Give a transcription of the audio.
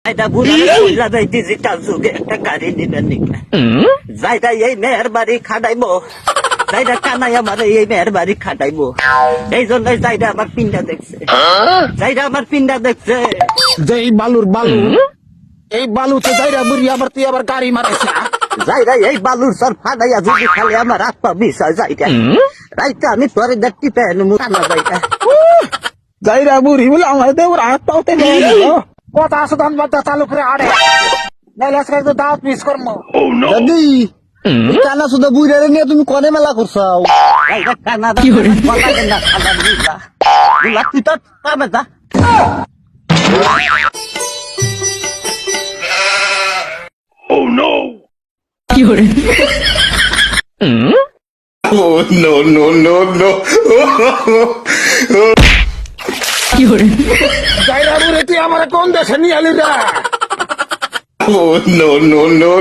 এটা বুড়া যাই ডিজিটাল যুগে একটা গাড়ি নিবেন নিকা যাইটা এই মেয়ের বাড়ি খাটাইবো যাইটা কানাই আমার এই মেয়ের বাড়ি খাটাইবো এই জন্য যাইটা আমার পিন্ডা দেখছে যাইটা আমার পিন্ডা দেখছে যে এই বালুর বালু এই বালুতে যাইরা বুড়ি আবার তুই আবার গাড়ি মারাইছে যাইরা এই বালুর সর ফাটাইয়া যদি খালি আমার হাত পা বিষয় যাইটা রাইটা আমি তোরে দেখতে পেয়ে কানা যাইটা যাইরা বুড়ি বলে আমার দেওয়ার হাত পাওতে কথা আছে ধান বাদ চালু করে আড়ে নাইলে আজকে একটু দাওয়াত মিস করবো দাদি কানা শুধু বুড়ারে নিয়ে তুমি কনে মেলা করছাও যাইটা কানা কি করে কথা না খালা বুঝলা বুঝলা তুই তো পাবে যা Oh no no no no! যাইরা বুড়ি তুই আমার কোন দেশে নিয়ে আলি রে Oh no no no!